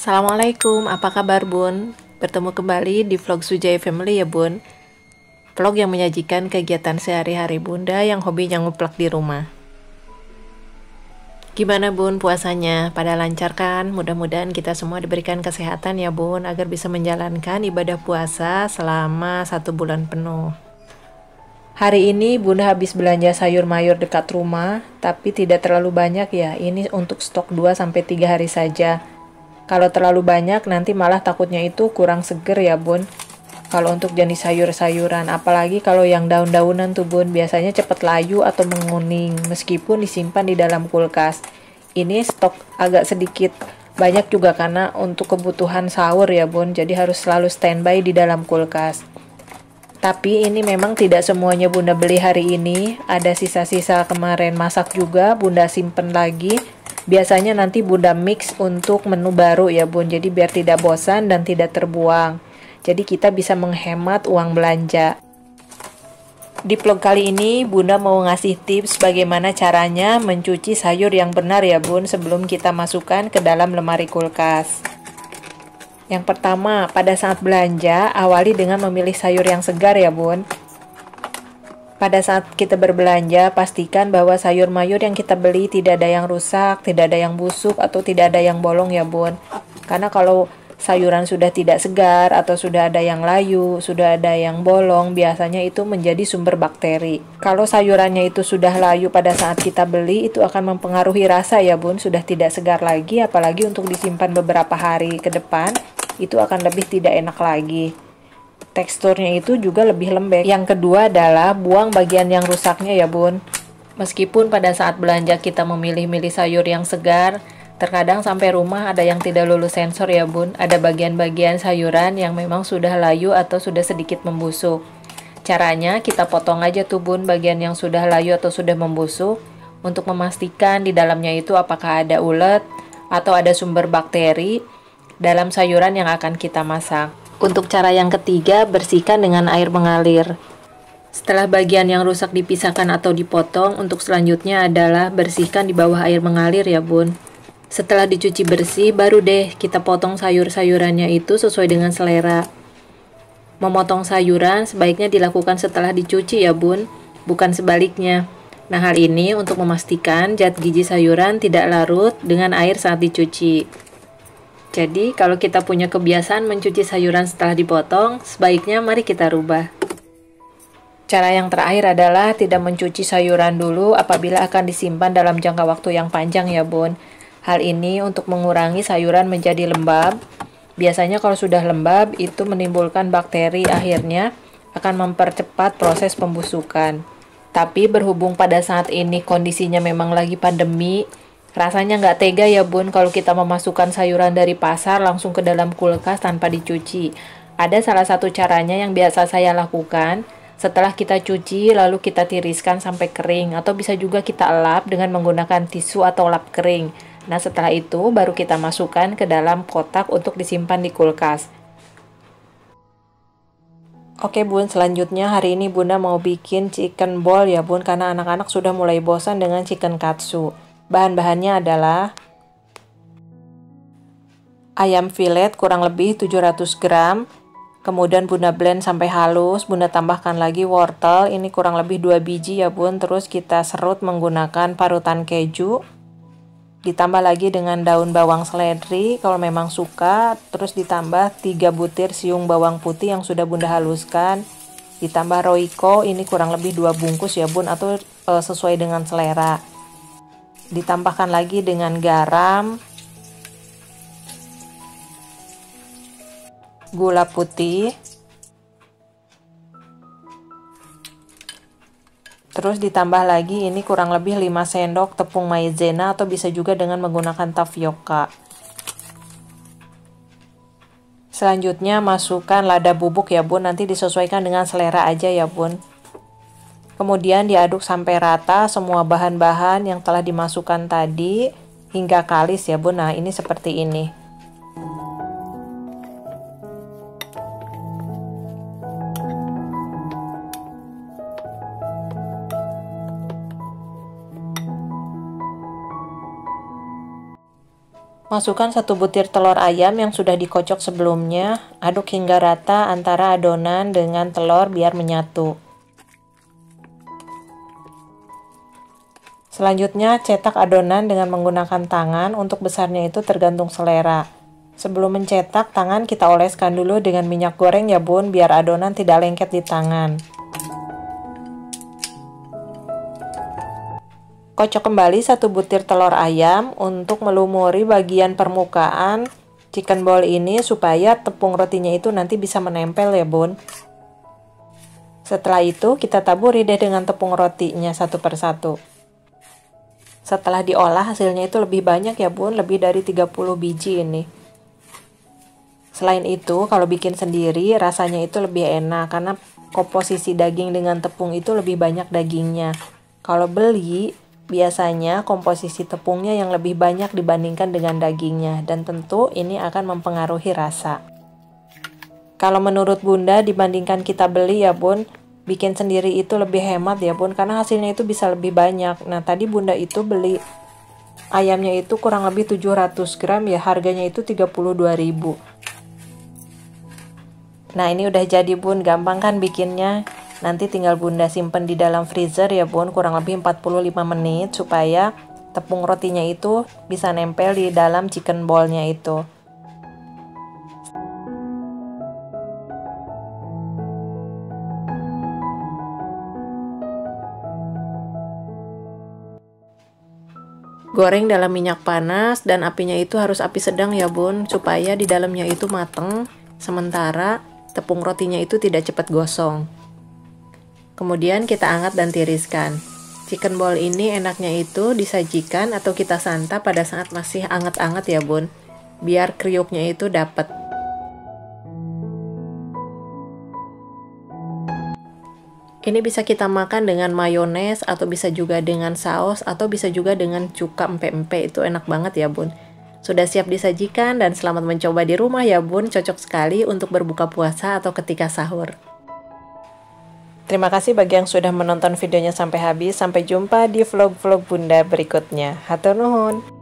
Assalamualaikum, apa kabar Bun? Bertemu kembali di vlog Sujai Family ya Bun. Vlog yang menyajikan kegiatan sehari-hari Bunda yang hobinya nguplek di rumah. Gimana Bun puasanya? Pada lancar kan? Mudah-mudahan kita semua diberikan kesehatan ya Bun, agar bisa menjalankan ibadah puasa selama 1 bulan penuh. Hari ini Bunda habis belanja sayur mayur dekat rumah, tapi tidak terlalu banyak ya. Ini untuk stok 2-3 hari saja. Kalau terlalu banyak nanti malah takutnya itu kurang seger ya Bun. Kalau untuk jenis sayur-sayuran, apalagi kalau yang daun-daunan tuh Bun, biasanya cepat layu atau menguning meskipun disimpan di dalam kulkas. Ini stok agak sedikit banyak juga karena untuk kebutuhan sahur ya Bun, jadi harus selalu standby di dalam kulkas. Tapi ini memang tidak semuanya Bunda beli hari ini. Ada sisa-sisa kemarin masak juga, Bunda simpen lagi. Biasanya nanti Bunda mix untuk menu baru ya Bun. Jadi biar tidak bosan dan tidak terbuang. Jadi kita bisa menghemat uang belanja. Di vlog kali ini Bunda mau ngasih tips bagaimana caranya mencuci sayur yang benar ya Bun sebelum kita masukkan ke dalam lemari kulkas. Yang pertama, pada saat belanja, awali dengan memilih sayur yang segar ya Bun. Pada saat kita berbelanja, pastikan bahwa sayur mayur yang kita beli tidak ada yang rusak, tidak ada yang busuk, atau tidak ada yang bolong ya Bun. Karena kalau sayuran sudah tidak segar, atau sudah ada yang layu, sudah ada yang bolong, biasanya itu menjadi sumber bakteri. Kalau sayurannya itu sudah layu pada saat kita beli, itu akan mempengaruhi rasa ya Bun, sudah tidak segar lagi, apalagi untuk disimpan beberapa hari ke depan, itu akan lebih tidak enak lagi. Teksturnya itu juga lebih lembek. Yang kedua adalah buang bagian yang rusaknya ya Bun. Meskipun pada saat belanja kita memilih-milih sayur yang segar, terkadang sampai rumah ada yang tidak lulus sensor ya Bun. Ada bagian-bagian sayuran yang memang sudah layu atau sudah sedikit membusuk. Caranya kita potong aja tuh Bun bagian yang sudah layu atau sudah membusuk untuk memastikan di dalamnya itu apakah ada ulet atau ada sumber bakteri dalam sayuran yang akan kita masak. Untuk cara yang ketiga, bersihkan dengan air mengalir. Setelah bagian yang rusak dipisahkan atau dipotong, untuk selanjutnya adalah bersihkan di bawah air mengalir ya Bun. Setelah dicuci bersih, baru deh kita potong sayur-sayurannya itu sesuai dengan selera. Memotong sayuran sebaiknya dilakukan setelah dicuci ya Bun, bukan sebaliknya. Nah, hal ini untuk memastikan zat gizi sayuran tidak larut dengan air saat dicuci. Jadi, kalau kita punya kebiasaan mencuci sayuran setelah dipotong, sebaiknya mari kita rubah. Cara yang terakhir adalah tidak mencuci sayuran dulu apabila akan disimpan dalam jangka waktu yang panjang ya Bun. Hal ini untuk mengurangi sayuran menjadi lembab. Biasanya kalau sudah lembab, itu menimbulkan bakteri akhirnya akan mempercepat proses pembusukan. Tapi berhubung pada saat ini kondisinya memang lagi pandemi, rasanya nggak tega ya Bun kalau kita memasukkan sayuran dari pasar langsung ke dalam kulkas tanpa dicuci. Ada salah satu caranya yang biasa saya lakukan. Setelah kita cuci, lalu kita tiriskan sampai kering. Atau bisa juga kita elap dengan menggunakan tisu atau lap kering. Nah setelah itu baru kita masukkan ke dalam kotak untuk disimpan di kulkas. Oke Bun, selanjutnya hari ini Bunda mau bikin chicken ball ya Bun. Karena anak-anak sudah mulai bosan dengan chicken katsu. Bahan-bahannya adalah ayam filet kurang lebih 700 gram. Kemudian Bunda blend sampai halus. Bunda tambahkan lagi wortel. Ini kurang lebih 2 biji ya Bun. Terus kita serut menggunakan parutan keju. Ditambah lagi dengan daun bawang seledri kalau memang suka. Terus ditambah 3 butir siung bawang putih yang sudah Bunda haluskan. Ditambah roiko. Ini kurang lebih 2 bungkus ya Bun. Atau sesuai dengan selera. Ditambahkan lagi dengan garam, gula putih, terus ditambah lagi ini kurang lebih 5 sendok tepung maizena atau bisa juga dengan menggunakan tapioka. Selanjutnya masukkan lada bubuk ya Bun, nanti disesuaikan dengan selera aja ya Bun. Kemudian diaduk sampai rata semua bahan-bahan yang telah dimasukkan tadi hingga kalis ya Bun. Nah ini seperti ini. Masukkan 1 butir telur ayam yang sudah dikocok sebelumnya. Aduk hingga rata antara adonan dengan telur biar menyatu. Selanjutnya, cetak adonan dengan menggunakan tangan. Untuk besarnya itu tergantung selera. Sebelum mencetak, tangan kita oleskan dulu dengan minyak goreng ya bun, biar adonan tidak lengket di tangan. Kocok kembali 1 butir telur ayam untuk melumuri bagian permukaan chicken ball ini supaya tepung rotinya itu nanti bisa menempel ya bun. Setelah itu kita taburi deh dengan tepung rotinya satu persatu. Setelah diolah hasilnya itu lebih banyak ya bun, lebih dari 30 biji ini. Selain itu kalau bikin sendiri rasanya itu lebih enak karena komposisi daging dengan tepung itu lebih banyak dagingnya. Kalau beli biasanya komposisi tepungnya yang lebih banyak dibandingkan dengan dagingnya dan tentu ini akan mempengaruhi rasa. Kalau menurut bunda dibandingkan kita beli ya bun, bikin sendiri itu lebih hemat ya bun karena hasilnya itu bisa lebih banyak. Nah tadi bunda itu beli ayamnya itu kurang lebih 700 gram ya, harganya itu 32.000. Nah ini udah jadi bun, gampang kan bikinnya. Nanti tinggal bunda simpen di dalam freezer ya bun kurang lebih 45 menit supaya tepung rotinya itu bisa nempel di dalam chicken ballnya itu. Goreng dalam minyak panas dan apinya itu harus api sedang ya bun supaya di dalamnya itu mateng sementara tepung rotinya itu tidak cepat gosong. Kemudian kita angkat dan tiriskan. Chicken ball ini enaknya itu disajikan atau kita santap pada saat masih anget-anget ya bun, biar kriuknya itu dapet. Ini bisa kita makan dengan mayones atau bisa juga dengan saus atau bisa juga dengan cuka empe-empe, itu enak banget ya bun. Sudah siap disajikan dan selamat mencoba di rumah ya bun, cocok sekali untuk berbuka puasa atau ketika sahur. Terima kasih bagi yang sudah menonton videonya sampai habis. Sampai jumpa di vlog-vlog bunda berikutnya. Hatur nuhun.